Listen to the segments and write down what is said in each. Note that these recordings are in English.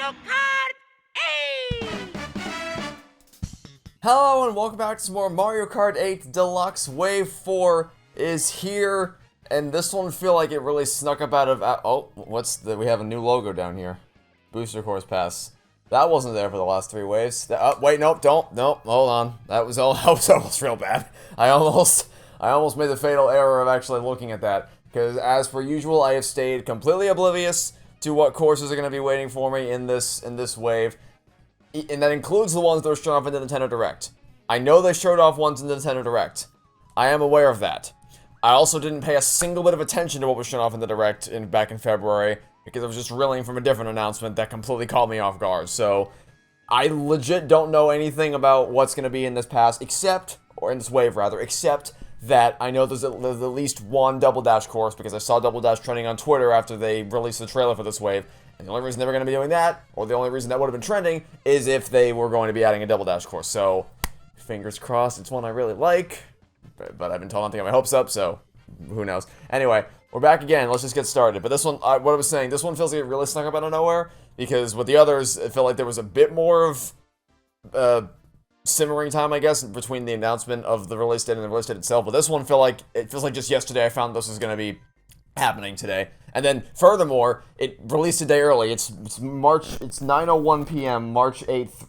Mario Kart 8! Hello and welcome back to some more Mario Kart 8 Deluxe. Wave 4 is here, and this one feel like it really snuck up out of... oh, we have a new logo down here. Booster Course Pass. That wasn't there for the last 3 waves. Wait, nope, hold on. That was almost real bad. I almost made the fatal error of actually looking at that. Because as per usual, I have stayed completely oblivious to what courses are going to be waiting for me in this wave. And that includes the ones that were shown off in the Nintendo Direct. I know they showed off ones in the Nintendo Direct. I am aware of that. I also didn't pay a single bit of attention to what was shown off in the Direct back in February, because I was just reeling from a different announcement that completely caught me off guard. So, I legit don't know anything about what's going to be in this pass, except that I know there's at least one Double Dash course, because I saw Double Dash trending on Twitter after they released the trailer for this wave. And the only reason they were going to be doing that, or the only reason that would have been trending, is if they were going to be adding a Double Dash course. So, fingers crossed, it's one I really like. But I've been told not to get my hopes up, so who knows. Anyway, we're back again. Let's just get started. But this one, what I was saying, this one feels like it really snuck up out of nowhere, because with the others, it felt like there was a bit more of simmering time, I guess, between the announcement of the release date and the release date itself. But this one feels like just yesterday I found this was going to be happening today. And then, furthermore, it released a day early. It's 9:01 p.m., March 8th,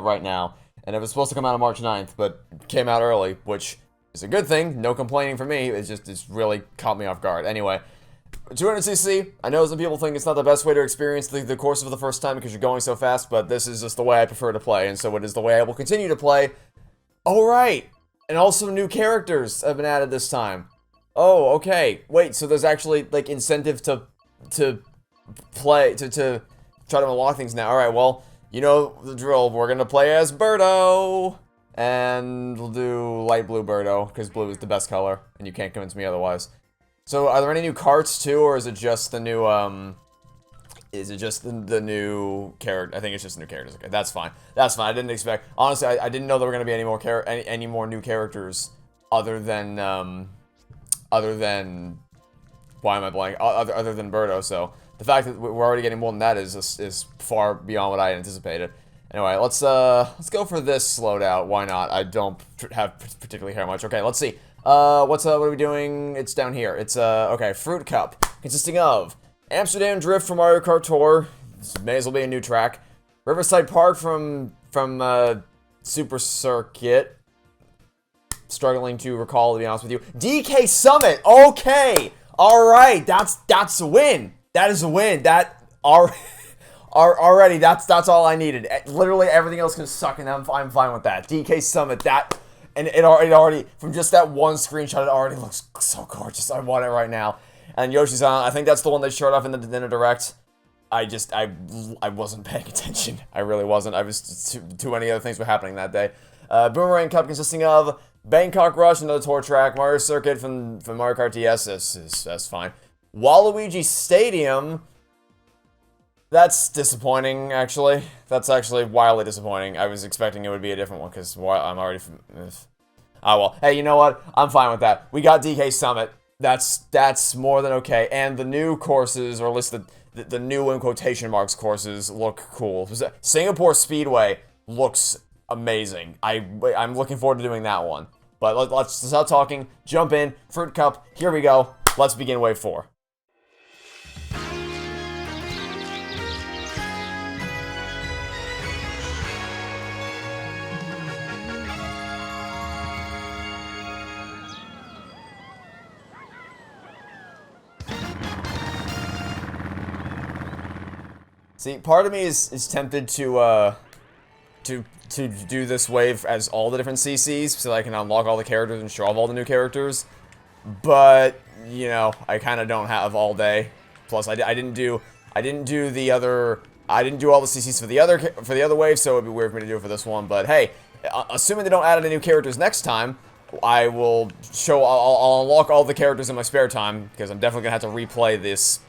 right now. And it was supposed to come out on March 9th, but it came out early, which is a good thing. No complaining from me. It's really caught me off guard. Anyway, 200cc. I know some people think it's not the best way to experience the course for the first time because you're going so fast, but this is just the way I prefer to play, and so it is the way I will continue to play. Oh, right. And also new characters have been added this time. Oh, okay. Wait, so there's actually, like, incentive to play, to try to unlock things now. Alright, well, you know the drill. We're gonna play as Birdo! And we'll do light blue Birdo, because blue is the best color, and you can't convince me otherwise. So, are there any new carts, too, or is it just the new, the new character? I think it's just the new characters. Okay, that's fine. That's fine. I didn't expect... Honestly, I didn't know there were gonna be any more new characters other than why am I blank? Other than Birdo, so the fact that we're already getting more than that is far beyond what I anticipated. Anyway, let's go for this loadout. Why not? I don't particularly care much. Okay, let's see. What are we doing? It's down here. It's okay, Fruit Cup, consisting of Amsterdam Drift from Mario Kart Tour. This may as well be a new track. Riverside Park from Super Circuit. Struggling to recall, to be honest with you. DK Summit. Okay. All right. That's a win. That is a win. Already. That's all I needed. Literally everything else can suck, and I'm fine with that. DK Summit. And it already from just that one screenshot, it already looks so gorgeous. I want it right now. And Yoshi's on. I think that's the one they showed off in the Direct. I wasn't paying attention. I really wasn't. I was too many other things were happening that day. Boomerang Cup consisting of Bangkok Rush, another tour track, Mario Circuit from Mario Kart DS, that's fine. Waluigi Stadium, that's disappointing, actually. That's actually wildly disappointing. I was expecting it would be a different one, because I'm already from... Oh, well. Hey, you know what? I'm fine with that. We got DK Summit. That's more than okay. And the new courses, or at least the new, in quotation marks, courses look cool. Singapore Speedway looks amazing. I'm looking forward to doing that one. But let's stop talking, jump in, Fruit Cup, here we go. Let's begin Wave 4. See, part of me is tempted to do this wave as all the different CCs, so I can unlock all the characters and show off all the new characters. But, you know, I kind of don't have all day. Plus, I didn't do all the CCs for the other wave, so it'd be weird for me to do it for this one. But hey, assuming they don't add any new characters next time, I'll unlock all the characters in my spare time, because I'm definitely gonna have to replay this.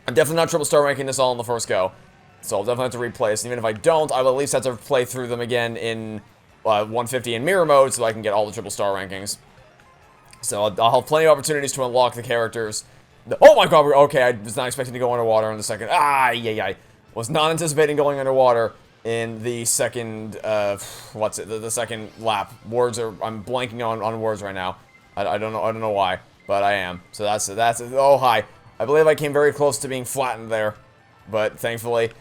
I'm definitely not triple star ranking this all in the first go. So I'll definitely have to replay this, and even if I don't, I will at least have to play through them again in 150 in mirror mode so I can get all the triple star rankings. So I'll have plenty of opportunities to unlock the characters. Oh my god, okay, I was not expecting to go underwater in a second. Ah, yeah. Was not anticipating going underwater in the second, the second lap. I'm blanking on words right now. I don't know why, but I am. So that's, oh, hi. I believe I came very close to being flattened there, but thankfully,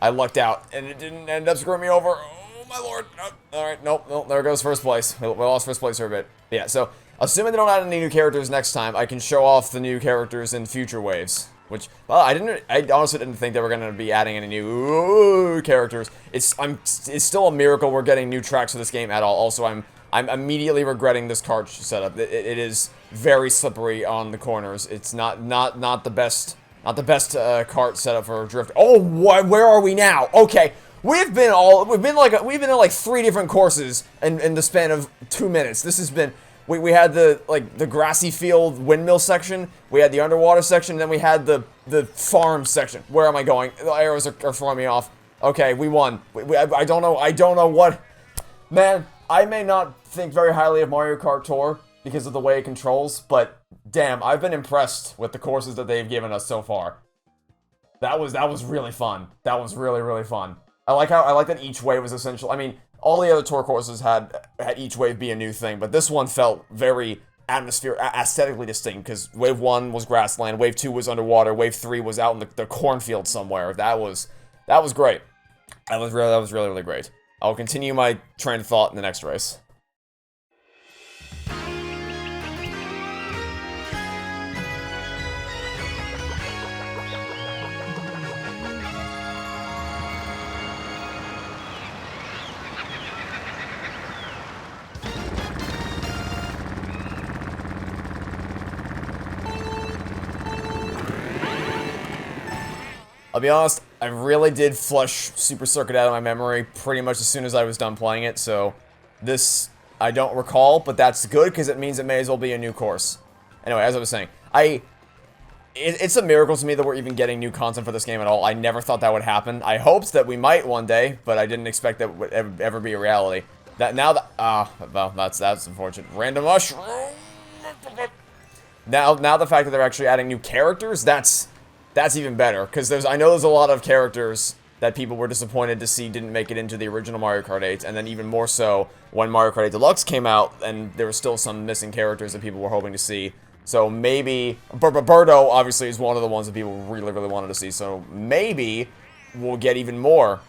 I lucked out, and it didn't end up screwing me over. Oh, my lord. Oh, alright, nope, there goes first place. We lost first place for a bit. Yeah, so, assuming they don't add any new characters next time, I can show off the new characters in future waves. Which, well, I honestly didn't think they were going to be adding any new characters. It's still a miracle we're getting new tracks for this game at all. Also, I'm immediately regretting this kart setup. It is very slippery on the corners. It's not the best kart setup for drift. Oh, where are we now? Okay, we've been in like 3 different courses in the span of 2 minutes. This has been. We had the grassy field windmill section, we had the underwater section, and then we had the farm section. Where am I going? The arrows are throwing me off. Okay, we won. I don't know what. Man, I may not think very highly of Mario Kart Tour because of the way it controls, but damn, I've been impressed with the courses that they've given us so far. That was really fun. That was really fun. I like that each wave was essential. I mean, all the other tour courses had each wave be a new thing, but this one felt very aesthetically distinct, because wave 1 was grassland, wave 2 was underwater, wave 3 was out in the cornfield somewhere. That was great. That was really great. I'll continue my train of thought in the next race. I'll be honest, I really did flush Super Circuit out of my memory pretty much as soon as I was done playing it, so this I don't recall, but that's good because it means it may as well be a new course. Anyway, as I was saying, it's a miracle to me that we're even getting new content for this game at all. I never thought that would happen. I hoped that we might one day, but I didn't expect that would ever be a reality. Well, that's unfortunate. Random mushroom. Now the fact that they're actually adding new characters, that's even better, because I know there's a lot of characters that people were disappointed to see didn't make it into the original Mario Kart 8, and then even more so when Mario Kart 8 Deluxe came out, and there were still some missing characters that people were hoping to see. So maybe, Birdo obviously is one of the ones that people really wanted to see, so maybe we'll get even more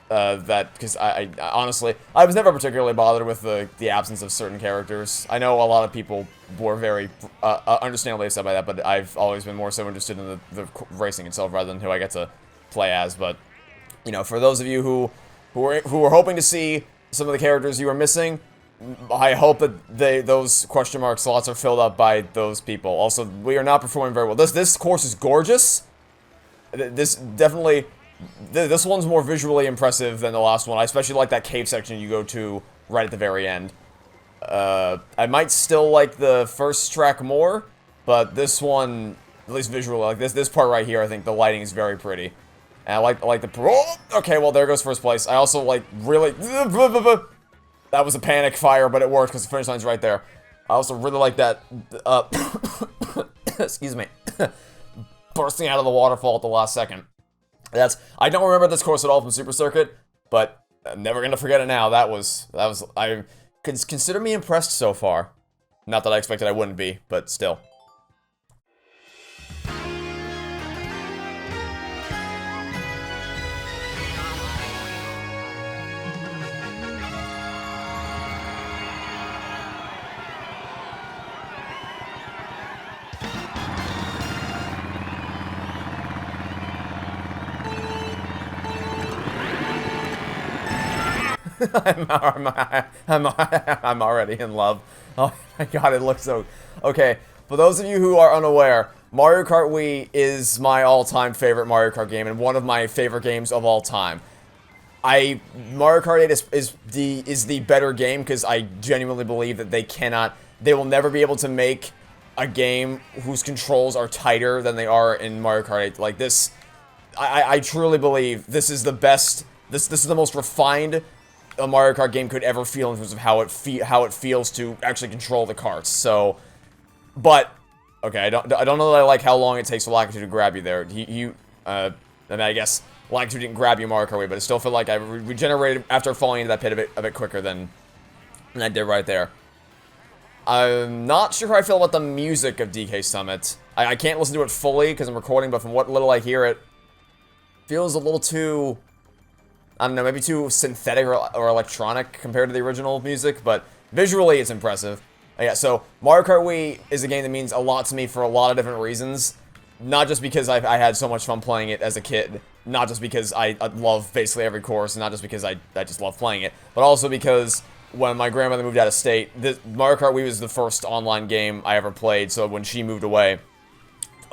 because I honestly, I was never particularly bothered with the absence of certain characters. I know a lot of people were very understandably upset by that, but I've always been more so interested in the racing itself rather than who I get to play as. But you know, for those of you who were hoping to see some of the characters you were missing, I hope that those question mark slots are filled up by those people. Also, we are not performing very well. This course is gorgeous. This one's more visually impressive than the last one. I especially like that cave section you go to right at the very end. I might still like the first track more, but this one, at least visually, like this part right here, I think the lighting is very pretty. And I like the... Oh, okay, well, there goes first place. I also like really... That was a panic fire, but it worked because the finish line's right there. I also really like that... excuse me. Bursting out of the waterfall at the last second. I don't remember this course at all from Super Circuit, but I'm never gonna forget it now. I consider me impressed so far. Not that I expected I wouldn't be, but still. I'm already in love. Oh my god, it looks so... Okay, for those of you who are unaware, Mario Kart Wii is my all-time favorite Mario Kart game and one of my favorite games of all time. Mario Kart 8 is the better game because I genuinely believe that they will never be able to make a game whose controls are tighter than they are in Mario Kart 8. Like this, I truly believe this is the best, this is the most refined a Mario Kart game could ever feel in terms of how it feels to actually control the carts. So, but okay, I don't know that I like how long it takes for Lakitu to grab you there. And I guess Lag 2 didn't grab you Mario Kart Wii, but it still felt like I regenerated after falling into that pit a bit quicker than I did right there. I'm not sure how I feel about the music of DK Summit. I can't listen to it fully because I'm recording, but from what little I hear, it feels a little too, I don't know, maybe too synthetic or electronic compared to the original music, but visually it's impressive. Yeah, so Mario Kart Wii is a game that means a lot to me for a lot of different reasons. Not just because I had so much fun playing it as a kid, not just because I love basically every course, and not just because I just love playing it, but also because when my grandmother moved out of state, Mario Kart Wii was the first online game I ever played, so when she moved away,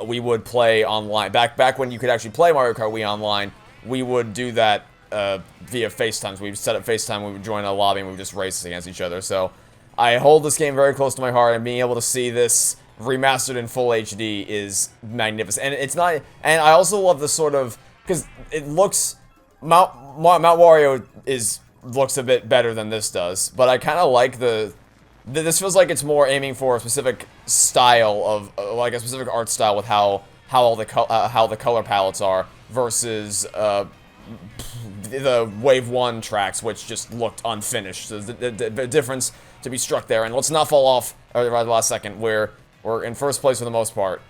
we would play online. Back when you could actually play Mario Kart Wii online, we would do that via FaceTime. So we would set up FaceTime, we would join a lobby, and we would just race against each other. So I hold this game very close to my heart, and being able to see this remastered in full HD is magnificent. And it's not, and I also love the sort of, because it looks, Mount Wario looks a bit better than this does, but I kind of like this feels like it's more aiming for a specific style of, like a specific art style with how the color palettes are versus the Wave 1 tracks, which just looked unfinished. So the difference to be struck there, and let's not fall off right at the last second. We're in first place for the most part.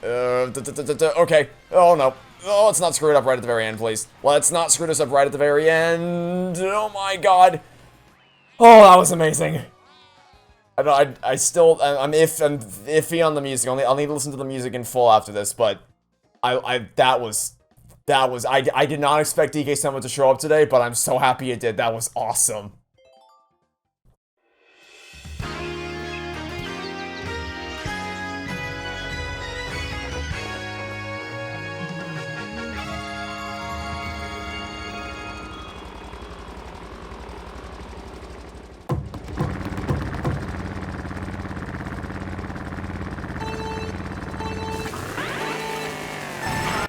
Okay. Oh no. Oh, let's not screw it up right at the very end, please. Let's not screw this up right at the very end. Oh my god. Oh, that was amazing. I'm iffy on the music. I'll need to listen to the music in full after this, but I did not expect DK Summit to show up today, but I'm so happy it did. That was awesome.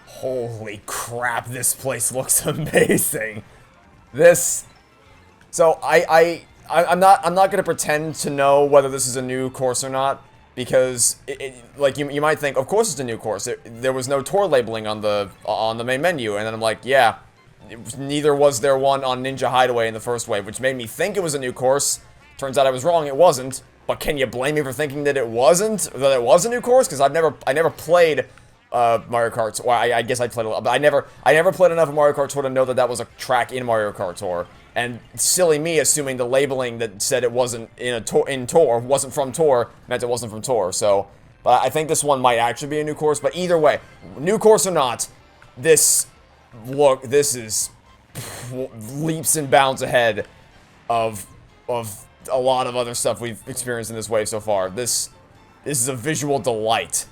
Holy crap, this place looks amazing. So I'm not gonna pretend to know whether this is a new course or not, because like you might think, of course it's a new course. There was no tour labeling on the main menu, and then I'm like, yeah, neither was there one on Ninja Hideaway in the first wave, which made me think it was a new course. Turns out I was wrong, it wasn't. But can you blame me for thinking that it wasn't, or that it was a new course? Because I never played Mario Kart. Well, I guess I played a lot, but I never played enough of Mario Kart Tour to know that was a track in Mario Kart Tour. And silly me assuming the labeling that said it wasn't in Tour, wasn't from Tour, meant it wasn't from Tour. So, but I think this one might actually be a new course. But either way, new course or not, this is leaps and bounds ahead of a lot of other stuff we've experienced in this wave so far. This is a visual delight.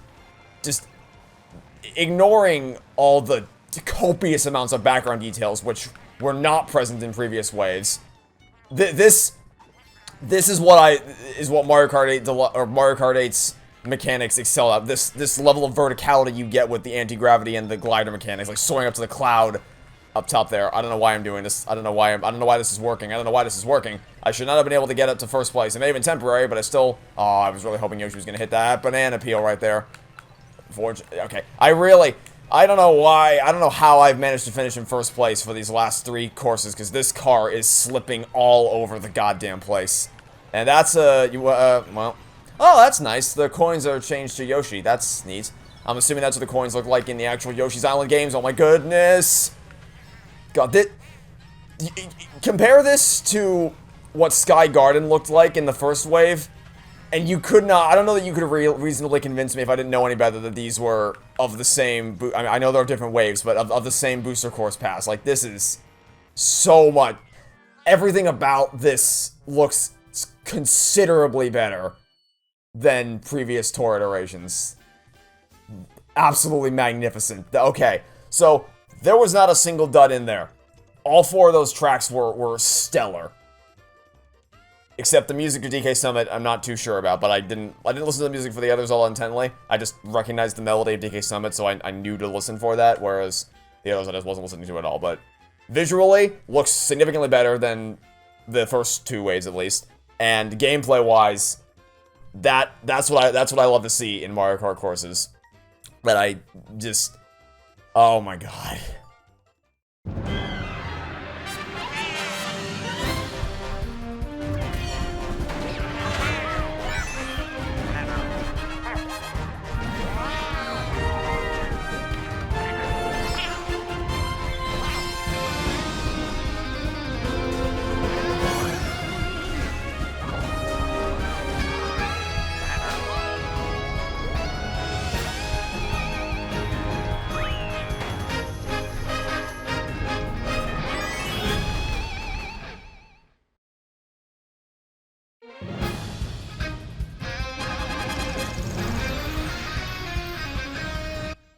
Just ignoring all the copious amounts of background details which were not present in previous waves. This is what Mario Kart 8 or Mario Kart 8's mechanics excel at. This level of verticality you get with the anti-gravity and the glider mechanics, like soaring up to the cloud up top there. I don't know why I'm doing this. I don't know why this is working. I don't know why this is working. I should not have been able to get up to first place. It may have been temporary, but I was really hoping Yoshi was gonna hit that banana peel right there. Okay, I don't know why, I don't know how I've managed to finish in first place for these last 3 courses, because this car is slipping all over the goddamn place. And that's, well, oh, that's nice. The coins are changed to Yoshi. That's neat. I'm assuming that's what the coins look like in the actual Yoshi's Island games. Oh my goodness. God, compare this to what Sky Garden looked like in the first wave. And you could not, I don't know that you could have reasonably convinced me if I didn't know any better that these were of the same, I mean, I know there are different waves, but of the same booster course pass. Like, this is so much, everything about this looks considerably better than previous tour iterations. Absolutely magnificent. Okay, so there was not a single dud in there. All 4 of those tracks were stellar. Except the music of DK Summit, I'm not too sure about, but I didn't listen to the music for the others all intently. I just recognized the melody of DK Summit, so I knew to listen for that, whereas the others I just wasn't listening to at all. But visually, looks significantly better than the first 2 waves at least. And gameplay-wise, that's what I love to see in Mario Kart courses. But Oh my god.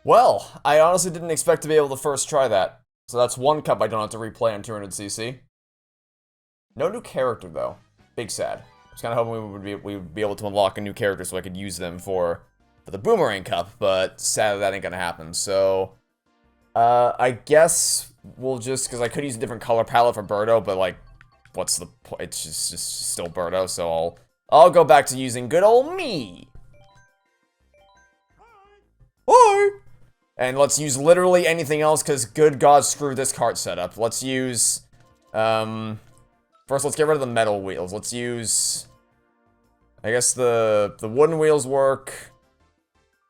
Well, I honestly didn't expect to be able to first try that. So that's one cup I don't have to replay on 200cc. No new character, though. Big sad. I was kind of hoping we would be able to unlock a new character so I could use them for the Boomerang Cup, but sadly that ain't gonna happen. So, I guess we'll just, because I could use a different color palette for Birdo, but like, what's the point? It's just still Birdo, so I'll go back to using good old me. Hi! And let's use literally anything else, because good god, screw this cart setup. Let's use, first let's get rid of the metal wheels. Let's use, I guess the wooden wheels work.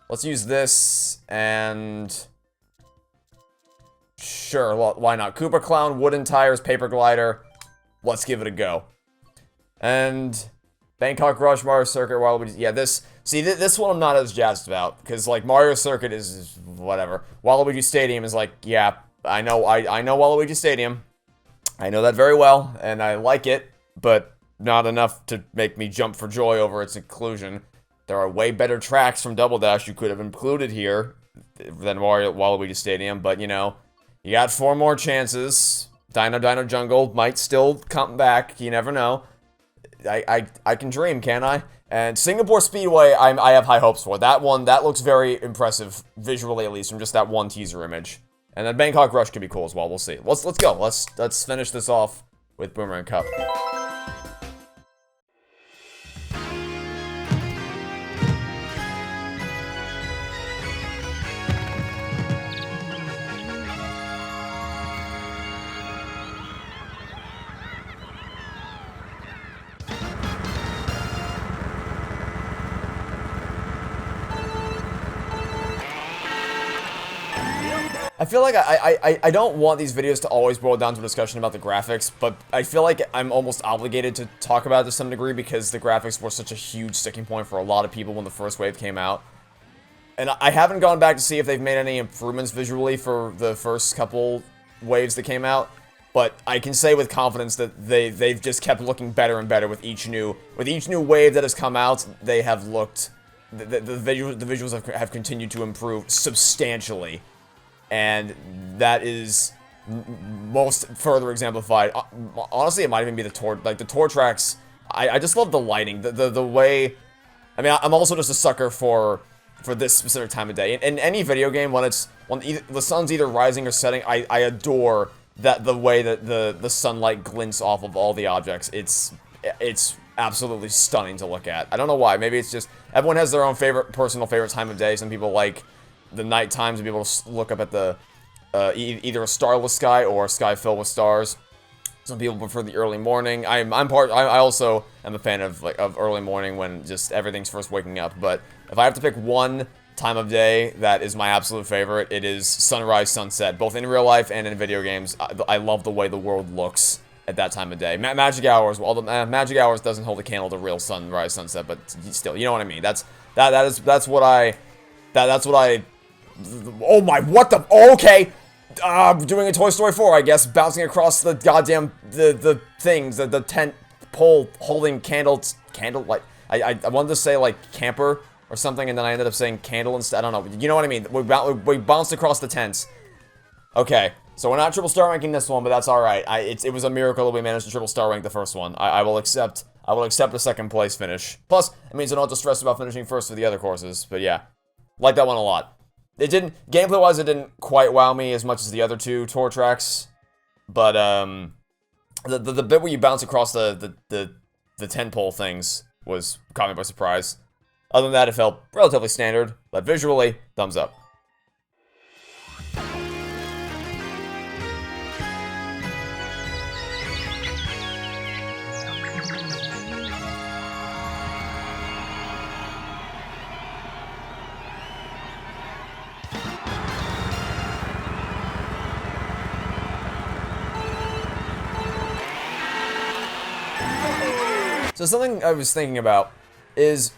Let's use this, and sure, why not? Koopa Clown, wooden tires, paper glider. Let's give it a go. And Bangkok Rush, Mario Circuit, Waluigi. Yeah, this one I'm not as jazzed about, because like Mario Circuit is whatever. Waluigi Stadium is like, yeah, I know Waluigi Stadium. I know that very well, and I like it, but not enough to make me jump for joy over its inclusion. There are way better tracks from Double Dash you could have included here than Waluigi Stadium, but you know, you got 4 more chances. Dino Jungle might still come back, you never know. I can dream, can't I? And Singapore Speedway, I have high hopes for. That one, that looks very impressive, visually at least, from just that one teaser image. And then Bangkok Rush could be cool as well, we'll see. Let's go, let's finish this off with Boomerang Cup. I feel like I don't want these videos to always boil down to a discussion about the graphics, but I feel like I'm almost obligated to talk about it to some degree because the graphics were such a huge sticking point for a lot of people when the first wave came out. And I haven't gone back to see if they've made any improvements visually for the first couple waves that came out, but I can say with confidence that they've just kept looking better and better with each new wave that has come out. They have looked, the visuals have continued to improve substantially. And that is most further exemplified. Honestly, it might even be the tour tracks. I just love the lighting, the way. I mean, I'm also just a sucker for this specific time of day. In any video game, when the sun's either rising or setting, I adore the way that the sunlight glints off of all the objects. It's absolutely stunning to look at. I don't know why. Maybe it's just everyone has their own personal favorite time of day. Some people like the night times to be able to look up at the either a starless sky or a sky filled with stars. Some people prefer the early morning. I also am a fan of early morning when just everything's first waking up. But if I have to pick one time of day that is my absolute favorite, it is sunrise, sunset, both in real life and in video games. I love the way the world looks at that time of day. Magic Hours, well, Magic Hours doesn't hold a candle to real sunrise, sunset, but still, you know what I mean. That's what I. Oh my, what the, okay, doing a Toy Story 4, I guess, bouncing across the goddamn, the things, the tent pole holding candlelight, I wanted to say, like, camper or something, and then I ended up saying candle instead, I don't know, you know what I mean, we bounced across the tents. Okay, so we're not triple star ranking this one, but that's alright, it was a miracle that we managed to triple star rank the first one. I will accept a second place finish. Plus, it means I don't have to stress about finishing first for the other courses, but yeah, like that one a lot. It didn't, gameplay-wise, it didn't quite wow me as much as the other two tour tracks, but, the bit where you bounce across the tent pole things caught me by surprise. Other than that, it felt relatively standard, but visually, thumbs up. So something I was thinking about is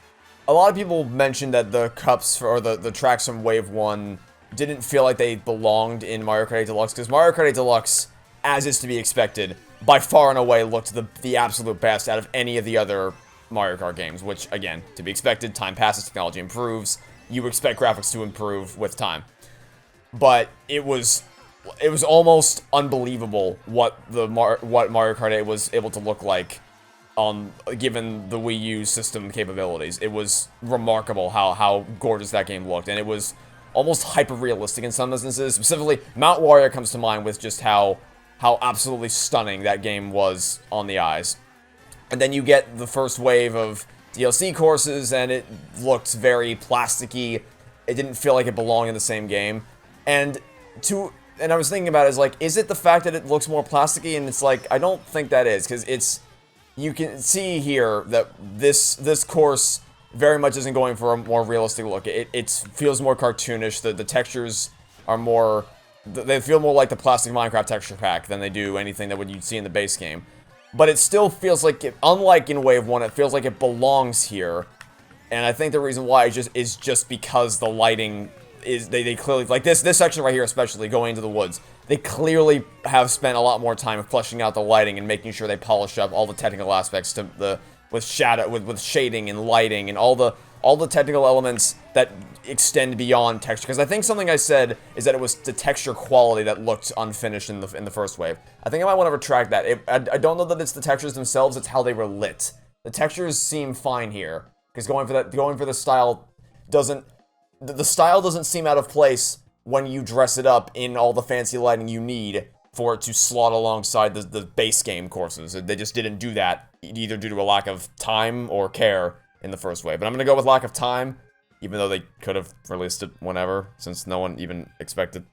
a lot of people mentioned that the cups or the tracks from Wave 1 didn't feel like they belonged in Mario Kart 8 Deluxe, because Mario Kart 8 Deluxe, as is to be expected, by far and away looked the absolute best out of any of the other Mario Kart games, which, again, to be expected, time passes, technology improves, you expect graphics to improve with time. But it was almost unbelievable what Mario Kart 8 was able to look like given the Wii U system capabilities. It was remarkable how gorgeous that game looked, and it was almost hyper-realistic in some instances. Specifically, Mount Warrior comes to mind with just how absolutely stunning that game was on the eyes. And then you get the first wave of DLC courses, and it looked very plasticky. It didn't feel like it belonged in the same game. And I was thinking about it, is it the fact that it looks more plasticky? And it's like, I don't think that is, because you can see here that this course very much isn't going for a more realistic look. It feels more cartoonish. The textures are more, they feel more like the plastic Minecraft texture pack than they do anything that you'd see in the base game. But it still feels like, unlike in Wave 1, it feels like it belongs here. And I think the reason why is just because the lighting is, they clearly, like this section right here especially, going into the woods, they clearly have spent a lot more time fleshing out the lighting and making sure they polish up all the technical aspects to with shading and lighting and all the technical elements that extend beyond texture. Because I think something I said is that it was the texture quality that looked unfinished in the first wave. I think I might want to retract that. I don't know that it's the textures themselves, it's how they were lit. The textures seem fine here, because going for the style doesn't, the style doesn't seem out of place when you dress it up in all the fancy lighting you need for it to slot alongside the base game courses. They just didn't do that, either due to a lack of time or care in the first wave. But I'm going to go with lack of time, even though they could have released it whenever, since no one even expected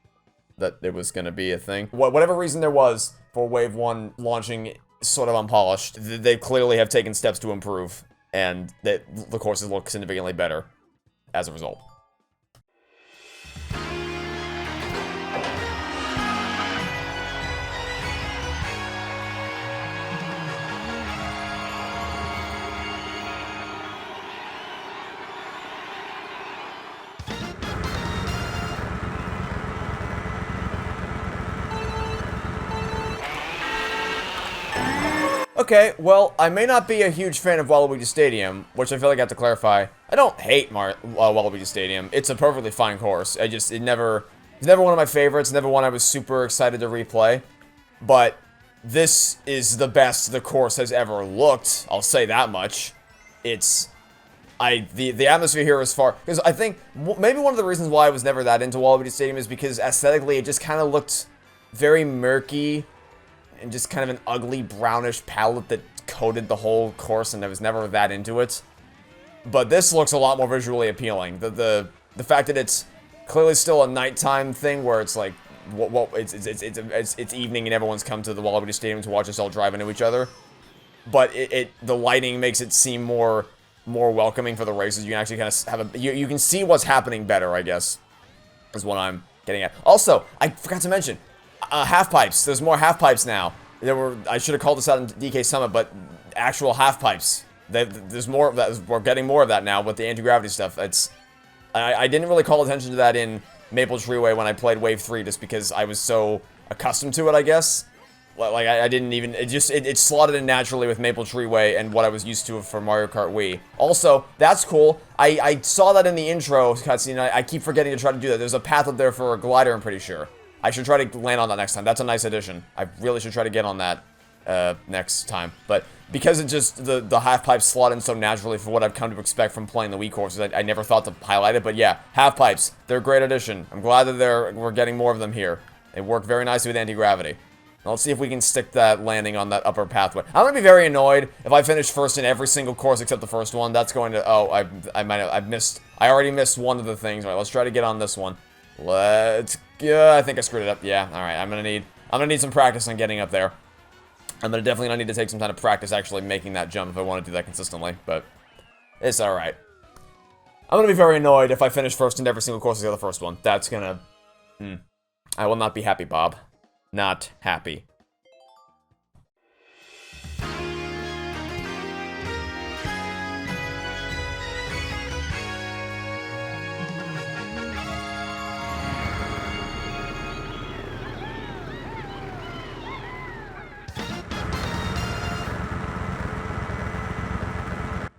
that it was going to be a thing. Whatever reason there was for Wave 1 launching sort of unpolished, they clearly have taken steps to improve, and the courses look significantly better as a result. Okay, well, I may not be a huge fan of Waluigi Stadium, which I feel like I have to clarify. I don't hate Waluigi Stadium. It's a perfectly fine course. It's never one of my favorites, never one I was super excited to replay. But this is the best the course has ever looked, I'll say that much. The atmosphere here is far, because I think maybe one of the reasons why I was never that into Waluigi Stadium is because aesthetically it just kind of looked very murky, and just kind of an ugly brownish palette that coated the whole course, and I was never that into it. But this looks a lot more visually appealing. The fact that it's clearly still a nighttime thing, where it's like, it's evening and everyone's come to the Waluigi Stadium to watch us all drive into each other. But the lighting makes it seem more welcoming for the races. You can actually kind of have you can see what's happening better, I guess, is what I'm getting at. Also, I forgot to mention, half pipes. There's more half pipes now. I should have called this out in DK Summit, but actual half pipes. There's more of that. We're getting more of that now with the anti-gravity stuff. I didn't really call attention to that in Maple Treeway when I played Wave 3, just because I was so accustomed to it, I guess. Like, I didn't even, it slotted in naturally with Maple Treeway and what I was used to for Mario Kart Wii. Also, that's cool. I saw that in the intro cutscene, I keep forgetting to try to do that. There's a path up there for a glider, I'm pretty sure. I should try to land on that next time. That's a nice addition. I really should try to get on that next time. But because it just, the half-pipes slot in so naturally for what I've come to expect from playing the Wii courses, I never thought to highlight it. But yeah, half-pipes, they're a great addition. I'm glad that we're getting more of them here. They work very nicely with anti-gravity. Now let's see if we can stick that landing on that upper pathway. I'm gonna be very annoyed if I finish first in every single course except the first one. That's going to, I already missed one of the things. All right, let's try to get on this one. I think I screwed it up. Yeah, alright, I'm gonna need some practice on getting up there. I'm gonna definitely not need to take some time to practice actually making that jump if I want to do that consistently, but it's alright. I'm gonna be very annoyed if I finish first in every single course except the first one. That's gonna, I will not be happy, Bob. Not happy.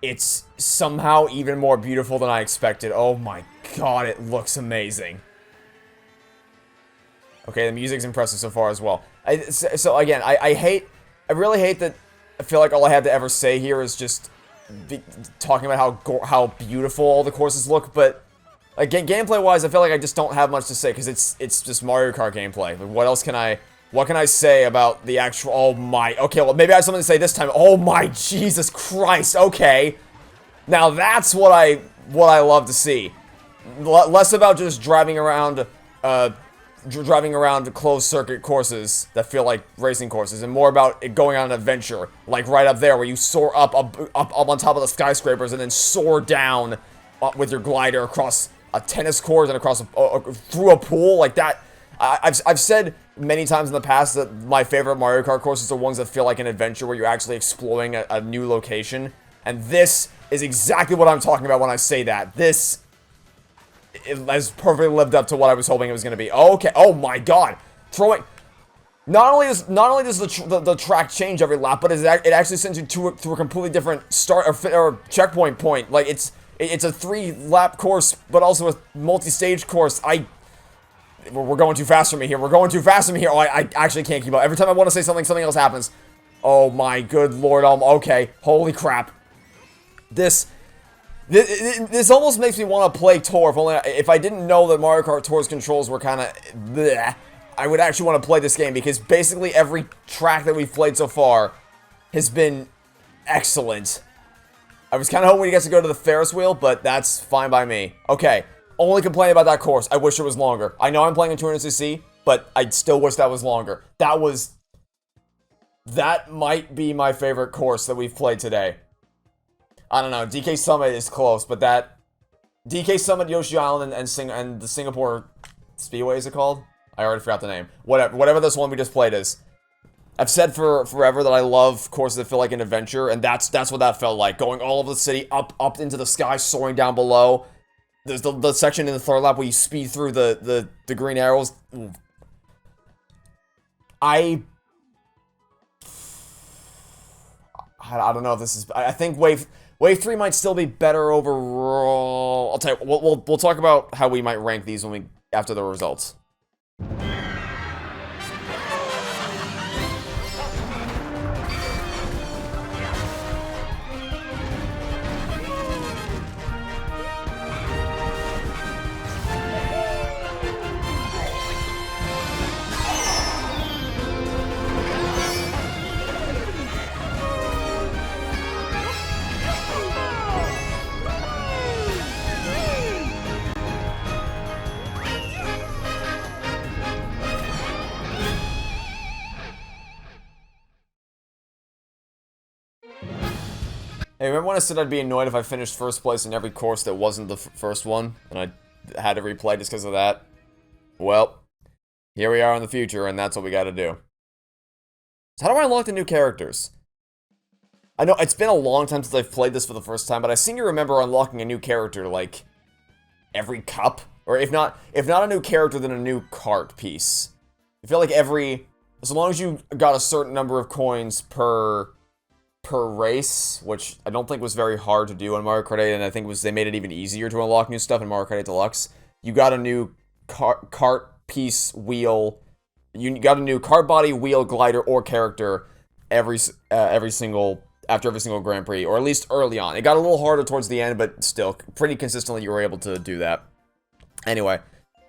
it's somehow even more beautiful than I expected. Oh my god, it looks amazing. Okay, the music's impressive so far as well. So again, I really hate that. I feel like all I had to ever say here is just talking about how beautiful all the courses look, but like gameplay-wise, I feel like I just don't have much to say because it's just Mario Kart gameplay. Like, what can I say about the actual? Oh my. Okay, well maybe I have something to say this time. Oh my Jesus Christ. Okay, now that's what I love to see. Less about just driving around closed circuit courses that feel like racing courses, and more about it going on an adventure, like right up there where you soar up on top of the skyscrapers and then soar down with your glider across a tennis court and across through a pool like that. I've said many times in the past that my favorite Mario Kart courses are ones that feel like an adventure where you're actually exploring a new location, and this is exactly what I'm talking about when I say that. This it has perfectly lived up to what I was hoping it was going to be. Okay. Oh my god. Throwing. Not only does the track change every lap, but it actually sends you to a completely different start or checkpoint point. Like it's a 3-lap course, but also a multi-stage course. We're going too fast for me here. We're going too fast for me here. Oh, I actually can't keep up. Every time I want to say something, something else happens. Oh my good lord. Okay. Holy crap. This almost makes me want to play Tour. If I didn't know that Mario Kart Tour's controls were kind of bleh, I would actually want to play this game because basically every track that we've played so far has been excellent. I was kind of hoping we get to go to the Ferris wheel, but that's fine by me. Okay, only complain about that course. I wish it was longer. I know I'm playing in 200cc, but I still wish that was longer. That might be my favorite course that we've played today. I don't know. DK Summit is close, but that DK Summit, Yoshi Island, and the Singapore Speedway, is it called? I already forgot the name. Whatever this one we just played is. I've said for forever that I love courses that feel like an adventure, and that's what that felt like. Going all over the city, up into the sky, soaring down below. There's the section in the 3rd lap where you speed through the green arrows. Ooh. I don't know if this is. I think Wave 3 might still be better overall. I'll tell you, we'll talk about how we might rank these after the results. Hey, remember when I said I'd be annoyed if I finished first place in every course that wasn't the first one, and I had to replay just because of that? Well, here we are in the future, and that's what we gotta do. So how do I unlock the new characters? I know, it's been a long time since I've played this for the first time, but I seem to remember unlocking a new character, like, every cup? Or if not a new character, then a new cart piece. I feel like as long as you got a certain number of coins per race, which I don't think was very hard to do on Mario Kart 8, and I think they made it even easier to unlock new stuff in Mario Kart 8 Deluxe. You got a new cart piece, wheel. You got a new cart body, wheel, glider, or character after every single Grand Prix, or at least early on. It got a little harder towards the end, but still, pretty consistently you were able to do that. Anyway,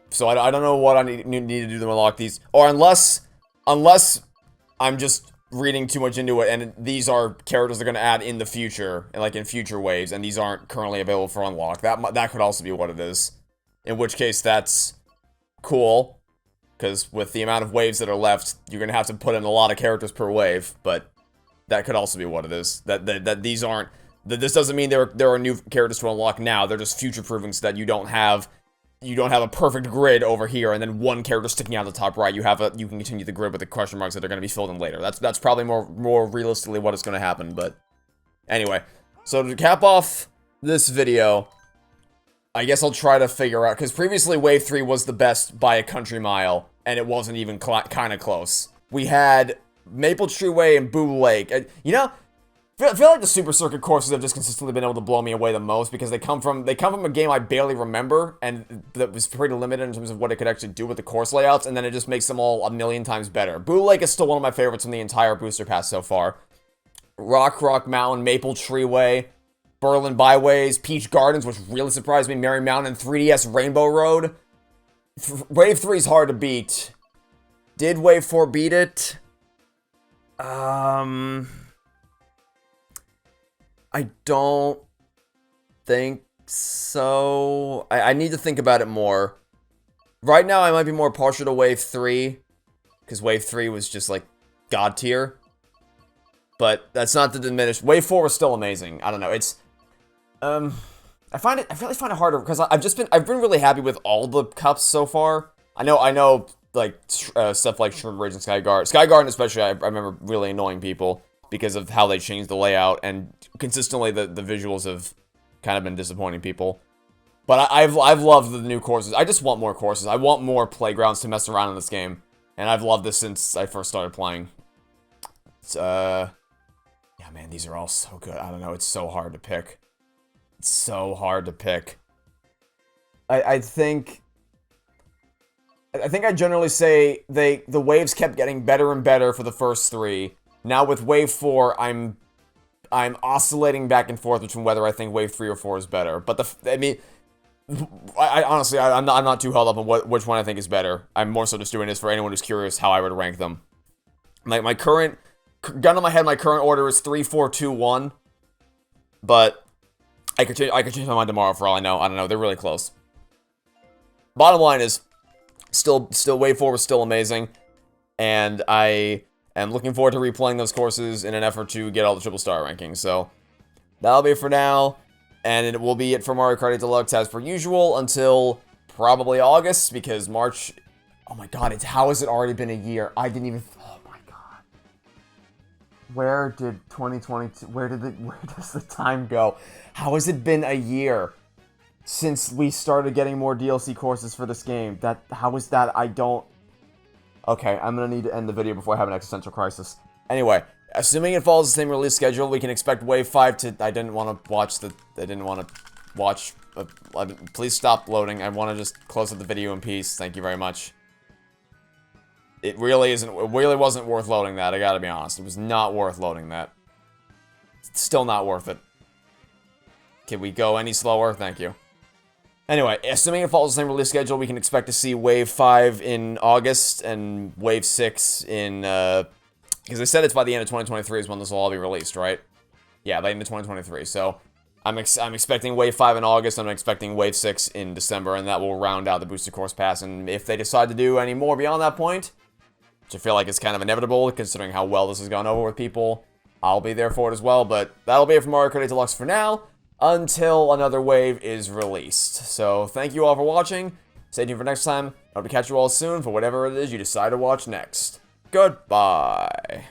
so I don't know what I need to do to unlock these, or unless I'm just reading too much into it, and these are characters they're going to add in the future, and like in future waves, and these aren't currently available for unlock. That could also be what it is. In which case, that's cool, because with the amount of waves that are left, you're going to have to put in a lot of characters per wave, but that could also be what it is. That these aren't. This doesn't mean there are new characters to unlock now. They're just future-proofing so that you don't have a perfect grid over here and then one character sticking out the top right. You can continue the grid with the question marks that are going to be filled in later. That's probably more realistically what is going to happen, but anyway. So to cap off this video, I guess I'll try to figure out, because previously Wave 3 was the best by a country mile, and it wasn't even kind of close. We had Maple Tree Way and Boo Lake. You know, I feel like the Super Circuit courses have just consistently been able to blow me away the most because they come from a game I barely remember and that was pretty limited in terms of what it could actually do with the course layouts, and then it just makes them all a million times better. Blue Lake is still one of my favorites from the entire Booster Pass so far. Rock Mountain, Maple Treeway, Berlin Byways, Peach Gardens, which really surprised me, Merry Mountain, 3DS Rainbow Road. Wave 3 is hard to beat. Did Wave 4 beat it? I don't think so. I need to think about it more. Right now, I might be more partial to Wave 3, because Wave 3 was just, like, God tier. But that's not to diminish. Wave 4 was still amazing. I don't know. It's, I really find it harder, because I've been really happy with all the cups so far. I know, like, stuff like Shroom Ridge and Sky Garden especially, I remember really annoying people because of how they changed the layout, and consistently the visuals have kind of been disappointing people. But I've loved the new courses. I just want more courses. I want more playgrounds to mess around in this game, and I've loved this since I first started playing. It's, yeah, man, these are all so good. I don't know, it's so hard to pick. It's so hard to pick. I think I generally say the waves kept getting better and better for the first 3. Now with Wave 4, I'm oscillating back and forth between whether I think Wave 3 or 4 is better. But I honestly, I'm not too held up on which one I think is better. I'm more so just doing this for anyone who's curious how I would rank them. Like my current, gun on my head, my current order is 3, 4, 2, 1. But I could change my mind tomorrow for all I know. I don't know. They're really close. Bottom line is, still Wave 4 was still amazing, and I am looking forward to replaying those courses in an effort to get all the triple star rankings. So that'll be it for now, and it will be it for Mario Kart 8 Deluxe as per usual until probably August, because March. Oh my God! How has it already been a year? I didn't even. Oh my God! Where did 2022? Where does the time go? How has it been a year since we started getting more DLC courses for this game? How is that? I don't. Okay, I'm gonna need to end the video before I have an existential crisis. Anyway, assuming it follows the same release schedule, we can expect Wave 5 to. I didn't want to watch. Please stop loading. I want to just close up the video in peace. Thank you very much. It really isn't. It really wasn't worth loading that. I gotta be honest. It was not worth loading that. It's still not worth it. Can we go any slower? Thank you. Anyway, assuming it follows the same release schedule, we can expect to see Wave 5 in August and Wave 6 in, because they said it's by the end of 2023 is when this will all be released, right? Yeah, by the end of 2023. So, I'm expecting Wave 5 in August, I'm expecting Wave 6 in December, and that will round out the Booster Course Pass. And if they decide to do any more beyond that point, which I feel like is kind of inevitable, considering how well this has gone over with people, I'll be there for it as well. But that'll be it for Mario Kart 8 Deluxe for now, until another wave is released. So, thank you all for watching. Stay tuned for next time. I hope to catch you all soon for whatever it is you decide to watch next. Goodbye.